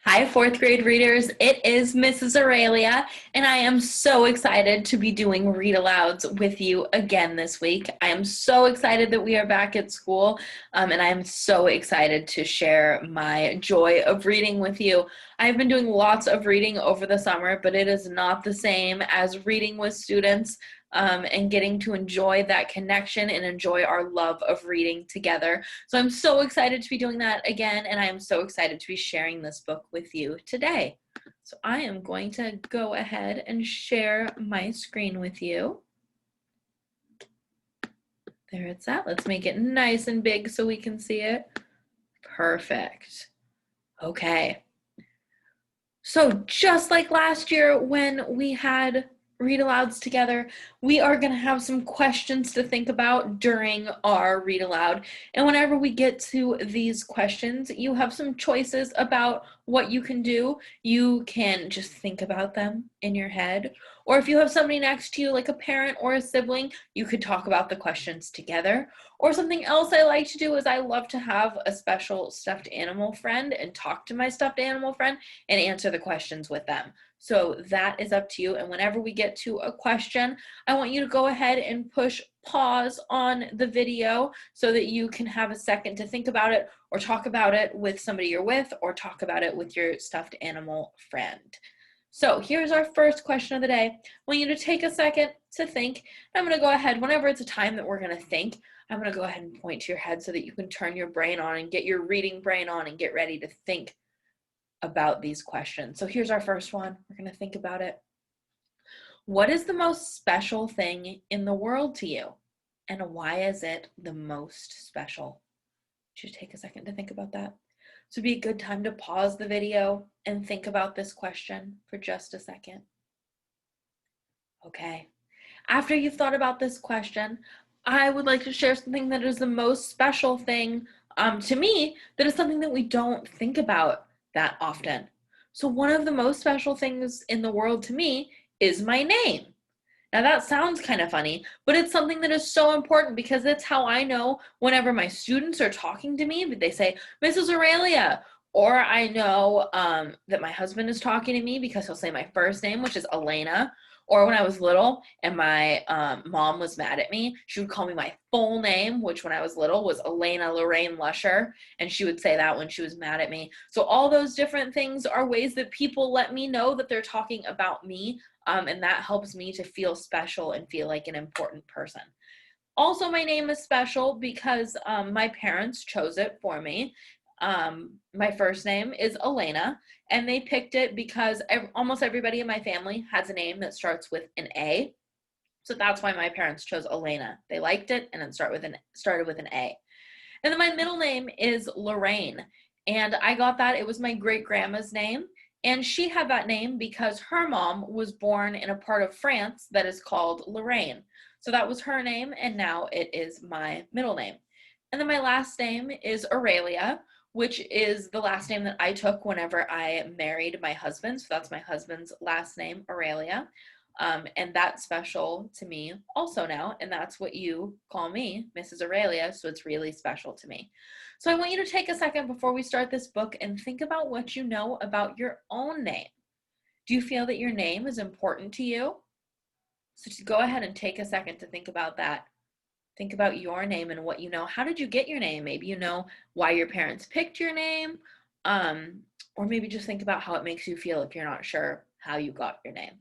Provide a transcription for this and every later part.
Hi, fourth grade readers. It is Mrs. Oreglia, and I am so excited to be doing read alouds with you again this week. I am so excited that we are back at school, and I am so excited to share my joy of reading with you. I've been doing lots of reading over the summer, but it is not the same as reading with students. And getting to enjoy that connection and enjoy our love of reading together. So I'm so excited to be doing that again, and I am so excited to be sharing this book with you today. So I am going to go ahead and share my screen with you. There it's at. Let's make it nice and big so we can see it. Perfect. Okay. So just like last year when we had read alouds together, we are going to have some questions to think about during our read aloud. And whenever we get to these questions, you have some choices about what you can do. You can just think about them in your head. Or if you have somebody next to you, like a parent or a sibling, you could talk about the questions together. Or something else I like to do is I love to have a special stuffed animal friend and talk to my stuffed animal friend and answer the questions with them. So that is up to you. And whenever we get to a question, I want you to go ahead and push pause on the video so that you can have a second to think about it or talk about it with somebody you're with or talk about it with your stuffed animal friend. So here's our first question of the day. I want you to take a second to think. I'm going to go ahead, whenever it's a time that we're going to think, I'm going to go ahead and point to your head so that you can turn your brain on and get your reading brain on and get ready to think about these questions. So here's our first one. We're going to think about it. What is the most special thing in the world to you? And why is it the most special? Just take a second to think about that. So it'd be a good time to pause the video and think about this question for just a second. Okay. After you've thought about this question, I would like to share something that is the most special thing to me, that is something that we don't think about that often. So one of the most special things in the world to me is my name. Now that sounds kind of funny, but it's something that is so important because it's how I know whenever my students are talking to me, they say, Mrs. Aurelia, or I know that my husband is talking to me because he'll say my first name, which is Elena. Or when I was little and my mom was mad at me, she would call me my full name, which when I was little was Elena Lorraine Lusher. And she would say that when she was mad at me. So all those different things are ways that people let me know that they're talking about me. And that helps me to feel special and feel like an important person. Also, my name is special because my parents chose it for me. My first name is Elena, and they picked it because almost everybody in my family has a name that starts with an A. So that's why my parents chose Elena. They liked it, and it started with an A. And then my middle name is Lorraine, and I got that. It was my great grandma's name, and she had that name because her mom was born in a part of France that is called Lorraine. So that was her name, and now it is my middle name. And then my last name is Aurelia, which is the last name that I took whenever I married my husband. So that's my husband's last name, Aurelia. And that's special to me also now. And that's what you call me, Mrs. Aurelia. So it's really special to me. So I want you to take a second before we start this book and think about what you know about your own name. Do you feel that your name is important to you? So to go ahead and take a second to think about that. Think about your name and what you know. How did you get your name? Maybe you know why your parents picked your name, or maybe just think about how it makes you feel if you're not sure how you got your name.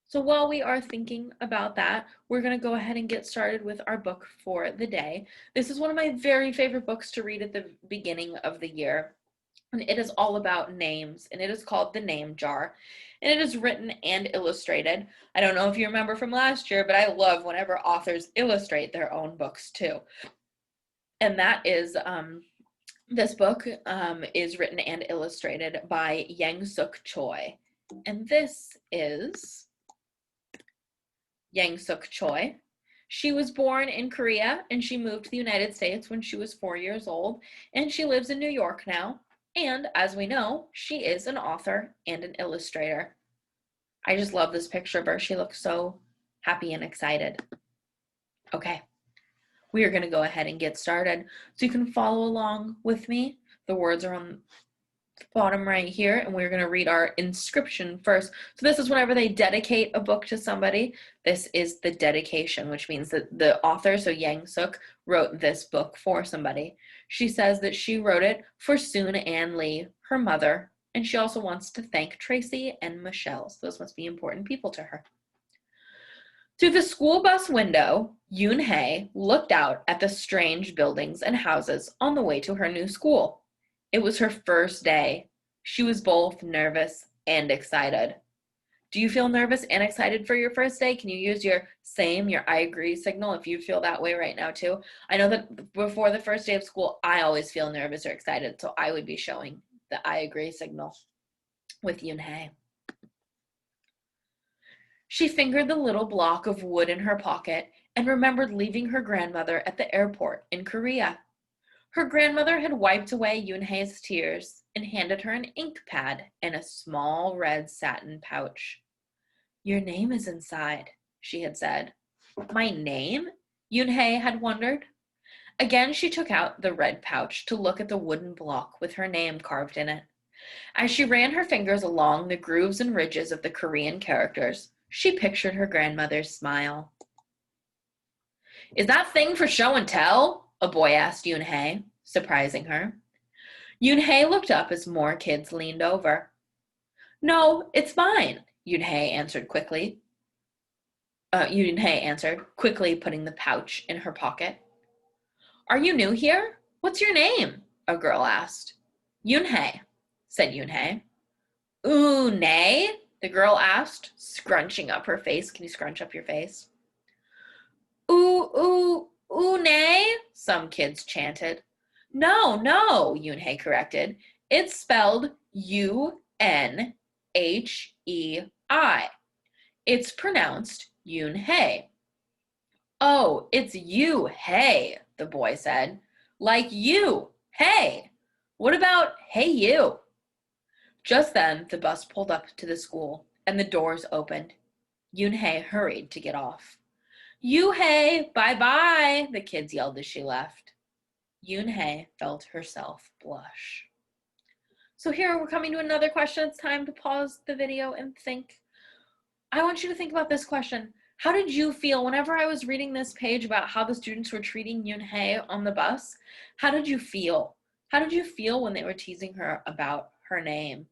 So while we are thinking about that, we're going to go ahead and get started with our book for the day. This is one of my very favorite books to read at the beginning of the year. And it is all about names, and it is called The Name Jar, and it is written and illustrated. I don't know if you remember from last year, but I love whenever authors illustrate their own books too. And that is, this book is written and illustrated by Yangsook Choi. And this is Yangsook Choi. She was born in Korea, and she moved to the United States when she was 4 years old, and she lives in New York now. And as we know, she is an author and an illustrator. I just love this picture of her. She looks so happy and excited. Okay, we are going to go ahead and get started. So you can follow along with me. The words are on bottom right here, and we're going to read our inscription first. So this is whenever they dedicate a book to somebody. This is the dedication, which means that the author, so Yangsook, wrote this book for somebody. She says that she wrote it for Soon Ann Lee, her mother, and she also wants to thank Tracy and Michelle. So those must be important people to her. Through the school bus window, Yoon Hey looked out at the strange buildings and houses on the way to her new school. It was her first day. She was both nervous and excited. Do you feel nervous and excited for your first day? Can you use your I agree signal if you feel that way right now too? I know that before the first day of school, I always feel nervous or excited, so I would be showing the I agree signal with Yoon Hey. She fingered the little block of wood in her pocket and remembered leaving her grandmother at the airport in Korea. Her grandmother had wiped away Yoon Hei's tears and handed her an ink pad and a small red satin pouch. "Your name is inside," she had said. "My name?" Yoon Hey had wondered. Again, she took out the red pouch to look at the wooden block with her name carved in it. As she ran her fingers along the grooves and ridges of the Korean characters, she pictured her grandmother's smile. "Is that thing for show and tell?" a boy asked Yoon Hey, surprising her. Yoon Hey looked up as more kids leaned over. "No, it's mine," Yoon Hey answered, quickly putting the pouch in her pocket. "Are you new here? What's your name?" a girl asked. "Yoon Hey," said Yoon Hey. "Nay?" the girl asked, scrunching up her face. Can you scrunch up your face? Nay, some kids chanted. No, Yoon Hey corrected. It's spelled Unhei. It's pronounced Yoon Hey. "Oh, it's you, hey," the boy said. "Like you, hey. What about hey you?" Just then, the bus pulled up to the school, and the doors opened. Yoon Hey hurried to get off. "Yoo Hey, bye-bye," the kids yelled as she left. Yoon Hey felt herself blush. So here we're coming to another question. It's time to pause the video and think. I want you to think about this question. How did you feel whenever I was reading this page about how the students were treating Yoon Hey on the bus? How did you feel? How did you feel when they were teasing her about her name?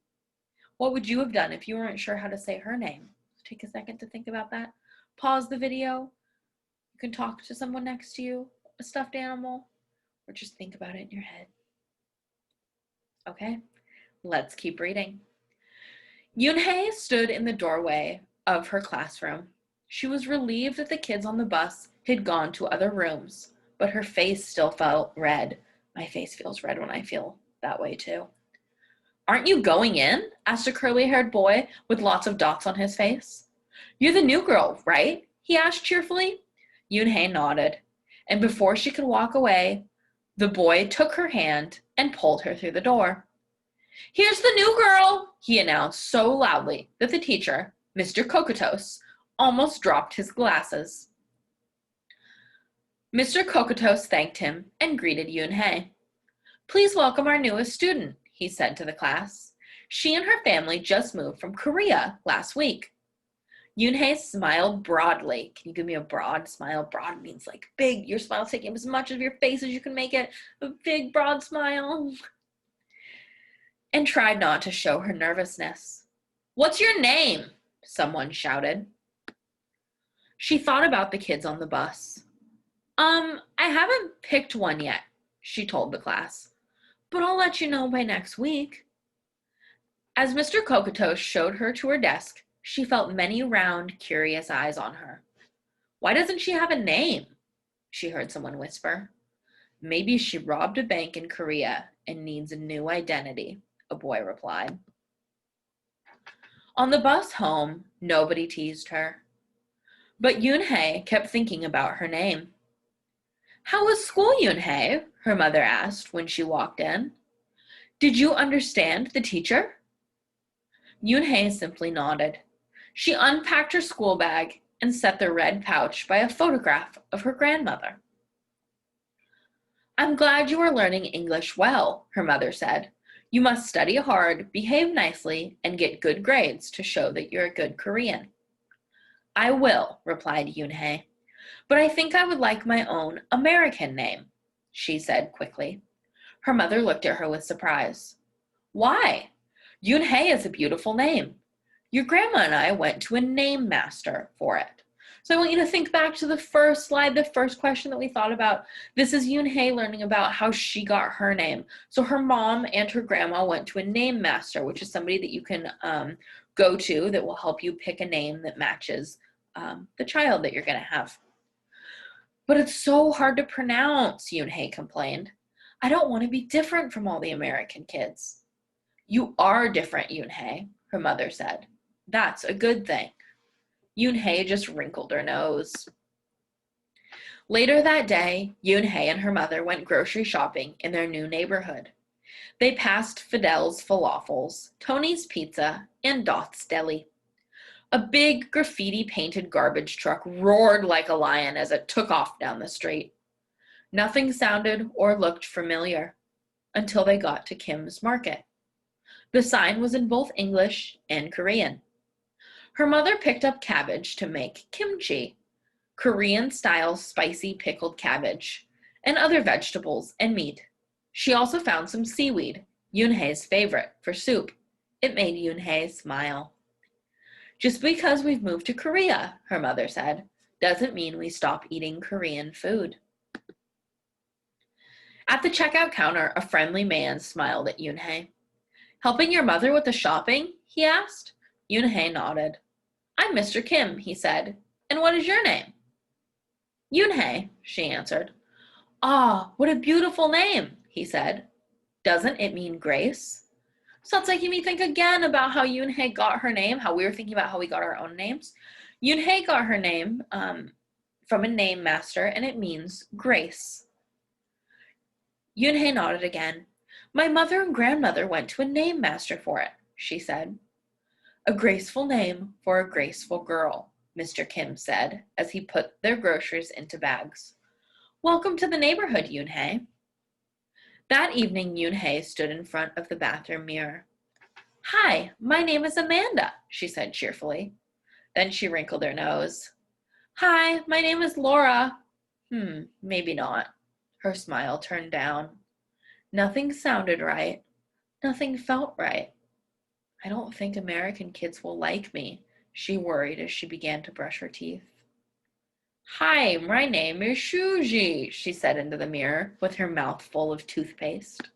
What would you have done if you weren't sure how to say her name? Take a second to think about that. Pause the video. You can talk to someone next to you, a stuffed animal, or just think about it in your head. Okay, let's keep reading. Yoon Hey stood in the doorway of her classroom. She was relieved that the kids on the bus had gone to other rooms, but her face still felt red. My face feels red when I feel that way too. "Aren't you going in?" asked a curly-haired boy with lots of dots on his face. "You're the new girl, right?" he asked cheerfully. Yoon Hey nodded, and before she could walk away, the boy took her hand and pulled her through the door. "Here's the new girl," he announced so loudly that the teacher, Mr. Kokotos, almost dropped his glasses. Mr. Kokotos thanked him and greeted Yoon Hey. "Please welcome our newest student," he said to the class. "She and her family just moved from Korea last week." Yoon Hey smiled broadly. Can you give me a broad smile? Broad means like big. Your smile's taking up as much of your face as you can make it. A big, broad smile. And tried not to show her nervousness. "What's your name?" someone shouted. She thought about the kids on the bus. I haven't picked one yet," she told the class. "But I'll let you know by next week." As Mr. Kokotos showed her to her desk, she felt many round, curious eyes on her. "Why doesn't she have a name?" she heard someone whisper. "Maybe she robbed a bank in Korea and needs a new identity," a boy replied. On the bus home, nobody teased her. But Yoon Hey kept thinking about her name. "How was school, Yoon Hey?" her mother asked when she walked in. "Did you understand the teacher?" Yoon Hey simply nodded. She unpacked her school bag and set the red pouch by a photograph of her grandmother. "I'm glad you are learning English well," her mother said. You must study hard, behave nicely, and get good grades to show that you're a good Korean. I will, replied Yoon Hey, but I think I would like my own American name, she said quickly. Her mother looked at her with surprise. Why? Yoon Hey is a beautiful name. Your grandma and I went to a name master for it. So I want you to think back to the first slide, the first question that we thought about. This is Yoon Hey learning about how she got her name. So her mom and her grandma went to a name master, which is somebody that you can go to that will help you pick a name that matches the child that you're going to have. But it's so hard to pronounce, Yoon Hey complained. I don't want to be different from all the American kids. You are different, Yoon Hey, her mother said. That's a good thing. Yoon Hey just wrinkled her nose. Later that day, Yoon Hey and her mother went grocery shopping in their new neighborhood. They passed Fidel's Falafels, Tony's Pizza, and Doth's Deli. A big graffiti-painted garbage truck roared like a lion as it took off down the street. Nothing sounded or looked familiar until they got to Kim's Market. The sign was in both English and Korean. Her mother picked up cabbage to make kimchi, Korean-style spicy pickled cabbage, and other vegetables and meat. She also found some seaweed, Yoon Hey's favorite, for soup. It made Yoon Hey smile. Just because we've moved to Korea, her mother said, doesn't mean we stop eating Korean food. At the checkout counter, a friendly man smiled at Yoon Hey. Helping your mother with the shopping? He asked. Yoon Hey nodded. I'm Mr. Kim, he said. And what is your name? Yoon Hey, she answered. Ah, what a beautiful name, he said. Doesn't it mean grace? So it's making me think again about how Yoon Hey got her name, how we were thinking about how we got our own names. Yoon Hey got her name from a name master, and it means grace. Yoon Hey nodded again. My mother and grandmother went to a name master for it, she said. A graceful name for a graceful girl, Mr. Kim said, as he put their groceries into bags. Welcome to the neighborhood, Yoon Hey. That evening, Yoon Hey stood in front of the bathroom mirror. Hi, my name is Amanda, she said cheerfully. Then she wrinkled her nose. Hi, my name is Laura. Maybe not. Her smile turned down. Nothing sounded right. Nothing felt right. I don't think American kids will like me, she worried as she began to brush her teeth. Hi, my name is Shuji, she said into the mirror with her mouth full of toothpaste.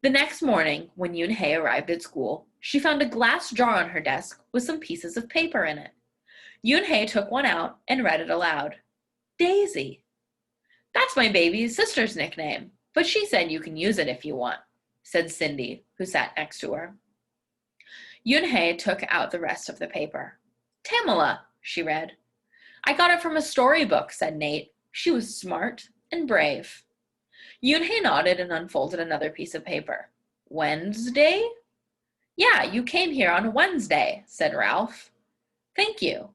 The next morning, when Yoon Hey arrived at school, she found a glass jar on her desk with some pieces of paper in it. Yoon Hey took one out and read it aloud. Daisy. That's my baby sister's nickname, but she said you can use it if you want, said Cindy, who sat next to her. Yoon Hey took out the rest of the paper. Tamala, she read. I got it from a storybook, said Nate. She was smart and brave. Yoon Hey nodded and unfolded another piece of paper. Wednesday? Yeah, you came here on Wednesday, said Ralph. Thank you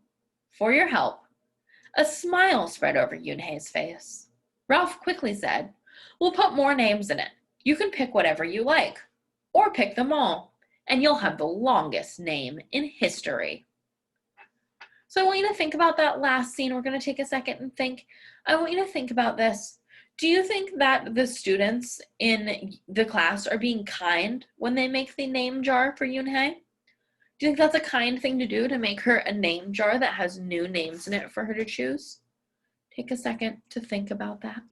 for your help. A smile spread over Yoon Hey's face. Ralph quickly said, We'll put more names in it. You can pick whatever you like, or pick them all, and you'll have the longest name in history. So I want you to think about that last scene. We're going to take a second and think. I want you to think about this. Do you think that the students in the class are being kind when they make the name jar for Yoon Hey? Do you think that's a kind thing to do, to make her a name jar that has new names in it for her to choose? Take a second to think about that.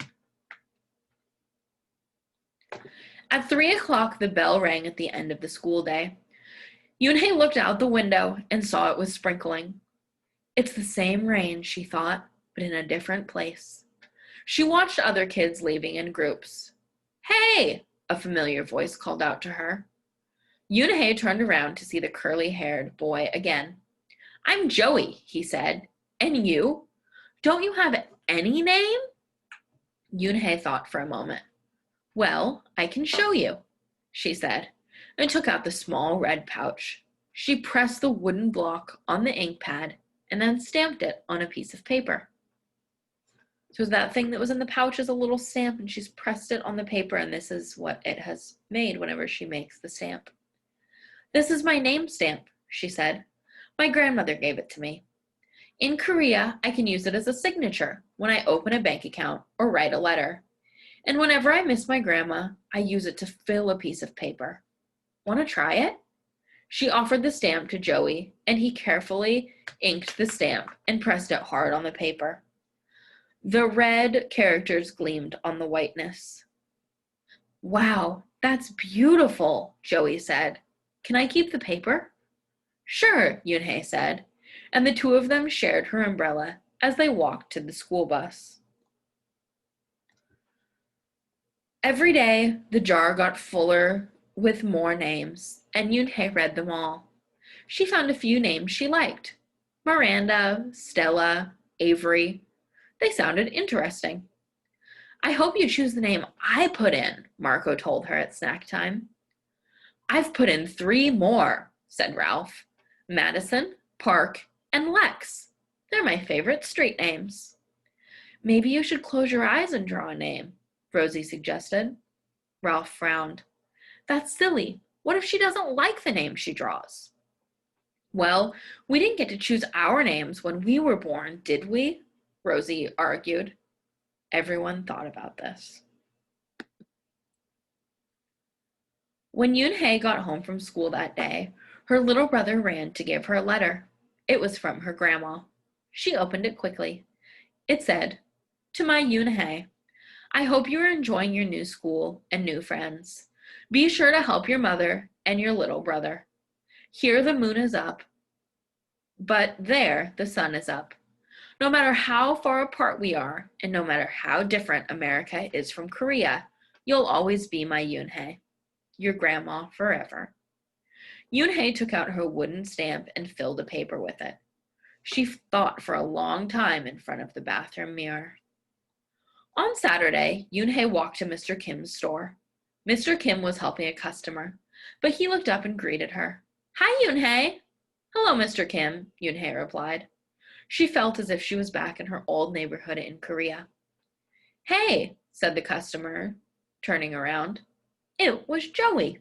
At 3 o'clock, the bell rang at the end of the school day. Yoon Hey looked out the window and saw it was sprinkling. It's the same rain, she thought, but in a different place. She watched other kids leaving in groups. Hey! A familiar voice called out to her. Yoon Hey turned around to see the curly-haired boy again. I'm Joey, he said. And you? Don't you have any name? Yoon Hey thought for a moment. Well, I can show you, she said, and took out the small red pouch. She pressed the wooden block on the ink pad and then stamped it on a piece of paper. So that thing that was in the pouch is a little stamp, and she's pressed it on the paper, and this is what it has made whenever she makes the stamp. This is my name stamp, she said. My grandmother gave it to me. In Korea, I can use it as a signature when I open a bank account or write a letter. And whenever I miss my grandma, I use it to fill a piece of paper. Want to try it? She offered the stamp to Joey, and he carefully inked the stamp and pressed it hard on the paper. The red characters gleamed on the whiteness. Wow, that's beautiful, Joey said. Can I keep the paper? Sure, Yoon Hey said, and the two of them shared her umbrella as they walked to the school bus. Every day, the jar got fuller with more names, and Yoon Hey read them all. She found a few names she liked. Miranda, Stella, Avery. They sounded interesting. I hope you choose the name I put in, Marco told her at snack time. I've put in 3 more, said Ralph. Madison, Park, and Lex. They're my favorite street names. Maybe you should close your eyes and draw a name, Rosie suggested. Ralph frowned. That's silly. What if she doesn't like the name she draws? Well, we didn't get to choose our names when we were born, did we? Rosie argued. Everyone thought about this. When Yoon Hey got home from school that day, her little brother ran to give her a letter. It was from her grandma. She opened it quickly. It said, To my Yoon Hey, I hope you are enjoying your new school and new friends. Be sure to help your mother and your little brother. Here the moon is up, but there the sun is up. No matter how far apart we are, and no matter how different America is from Korea, you'll always be my Yoon Hey, your grandma forever. Yoon Hey took out her wooden stamp and filled a paper with it. She thought for a long time in front of the bathroom mirror. On Saturday, Yoon Hey walked to Mr. Kim's store. Mr. Kim was helping a customer, but he looked up and greeted her. Hi, Yoon Hey. Hello, Mr. Kim, Yoon Hey replied. She felt as if she was back in her old neighborhood in Korea. Hey, said the customer, turning around. It was Joey.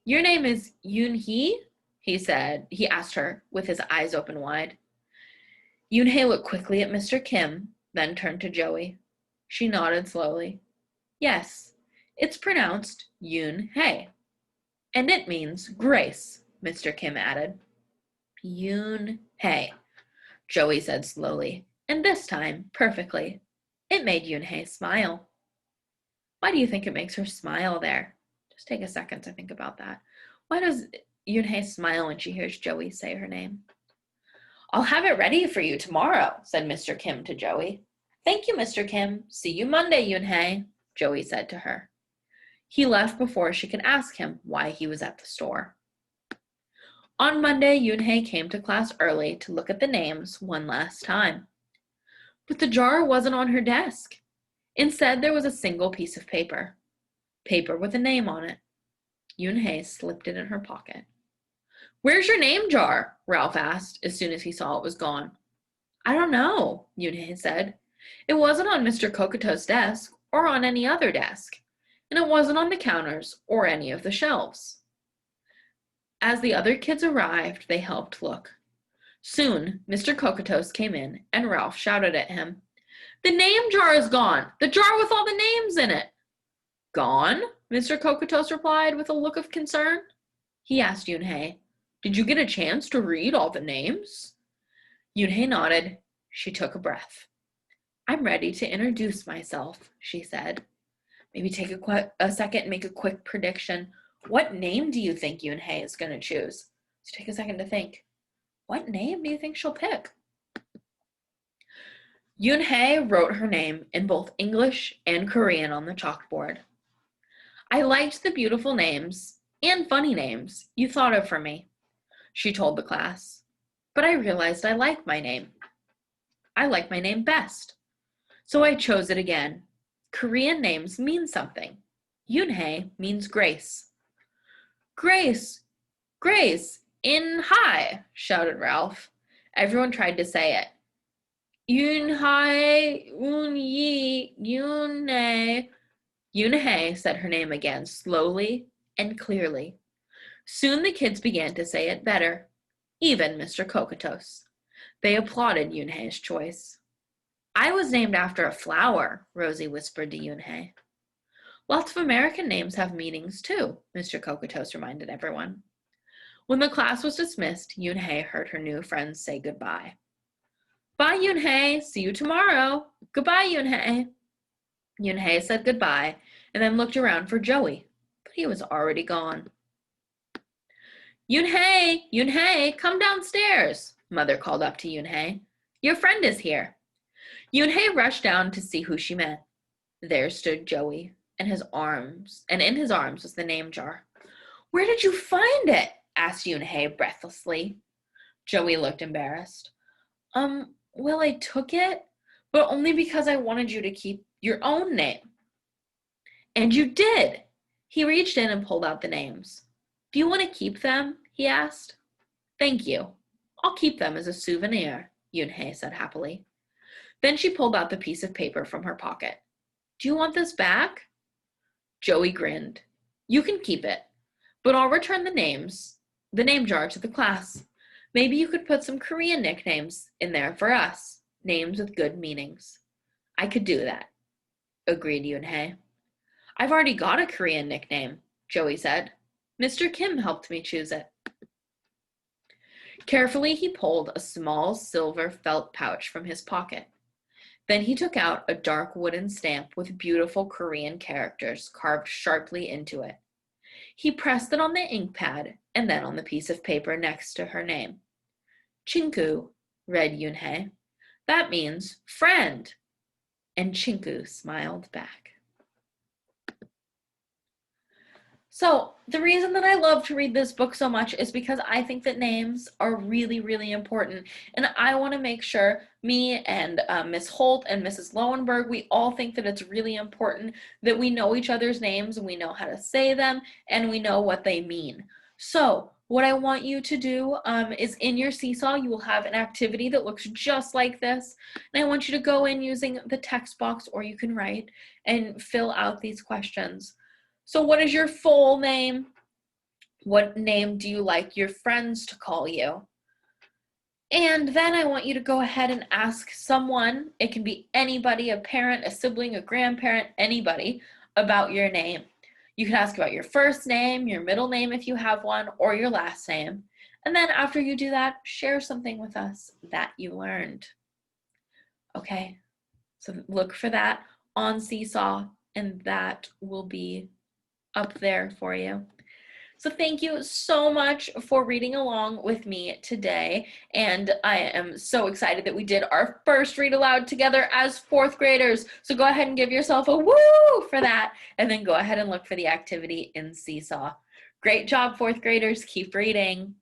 Your name is Yoon Hee? He asked her, with his eyes open wide. Yoon Hey looked quickly at Mr. Kim, then turned to Joey. She nodded slowly. Yes, it's pronounced Yoon Hey. And it means grace, Mr. Kim added. Yoon Hey, Joey said slowly, and this time perfectly. It made Yoon Hey smile. Why do you think it makes her smile there? Just take a second to think about that. Why does Yoon Hey smile when she hears Joey say her name? I'll have it ready for you tomorrow, said Mr. Kim to Joey. Thank you, Mr. Kim. See you Monday, Yoon Hey, Joey said to her. He left before she could ask him why he was at the store. On Monday, Yoon Hey came to class early to look at the names one last time. But the jar wasn't on her desk. Instead, there was a single piece of paper. Paper with a name on it. Yoon Hey slipped it in her pocket. Where's your name jar? Ralph asked as soon as he saw it was gone. I don't know, Yoon Hey said. It wasn't on Mr. Kokoto's desk or on any other desk, and it wasn't on the counters or any of the shelves. As the other kids arrived, they helped look. Soon, Mr. Kokotos came in, and Ralph shouted at him, The name jar is gone! The jar with all the names in it! Gone? Mr. Kokotos replied with a look of concern. He asked Yoon Hey, Did you get a chance to read all the names? Yoon Hey nodded. She took a breath. I'm ready to introduce myself, she said. Maybe take a second and make a quick prediction. What name do you think Yoon Hey is going to choose? So take a second to think. What name do you think she'll pick? Yoon Hey wrote her name in both English and Korean on the chalkboard. I liked the beautiful names and funny names you thought of for me, she told the class. But I realized I like my name. I like my name best. So I chose it again. Korean names mean something. Yoon Hey means grace. Grace! Grace! In high! Shouted Ralph. Everyone tried to say it. Yoon Hey, Yoon Yi, Yoon Hey. Yoon Hey said her name again, slowly and clearly. Soon the kids began to say it better, even Mr. Kokotos. They applauded Yoon Hey's choice. I was named after a flower, Rosie whispered to Yoon Hey. Lots of American names have meanings too, Mr. Kokotos reminded everyone. When the class was dismissed, Yoon Hey heard her new friends say goodbye. Bye, Yoon Hey. See you tomorrow. Goodbye, Yoon Hey. Yoon Hey said goodbye and then looked around for Joey, but he was already gone. Yoon Hey, come downstairs, Mother called up to Yoon Hey. Your friend is here. Yoon Hey rushed down to see who she meant. There stood Joey, and in his arms was the name jar. Where did you find it? Asked Yoon Hey breathlessly. Joey looked embarrassed. Well, I took it, but only because I wanted you to keep your own name. And you did. He reached in and pulled out the names. Do you want to keep them? He asked. Thank you. I'll keep them as a souvenir, Yoon Hey said happily. Then she pulled out the piece of paper from her pocket. Do you want this back? Joey grinned. You can keep it, but I'll return the name jar to the class. Maybe you could put some Korean nicknames in there for us, names with good meanings. I could do that, agreed Yoon Hey. I've already got a Korean nickname, Joey said. Mr. Kim helped me choose it. Carefully, he pulled a small silver felt pouch from his pocket. Then he took out a dark wooden stamp with beautiful Korean characters carved sharply into it. He pressed it on the ink pad and then on the piece of paper next to her name. Chinku, read Yoon Hey. That means friend. And Chinku smiled back. So the reason that I love to read this book so much is because I think that names are really, really important. And I want to make sure me and Miss Holt and Mrs. Lowenberg, we all think that it's really important that we know each other's names and we know how to say them and we know what they mean. So what I want you to do is in your seesaw, you will have an activity that looks just like this. And I want you to go in using the text box, or you can write and fill out these questions. So what is your full name? What name do you like your friends to call you? And then I want you to go ahead and ask someone, it can be anybody, a parent, a sibling, a grandparent, anybody, about your name. You can ask about your first name, your middle name if you have one, or your last name. And then after you do that, share something with us that you learned. Okay, so look for that on Seesaw, and that will be up there for you. So thank you so much for reading along with me today. And I am so excited that we did our first read aloud together as fourth graders. So go ahead and give yourself a woo for that. And then go ahead and look for the activity in Seesaw. Great job, fourth graders. Keep reading.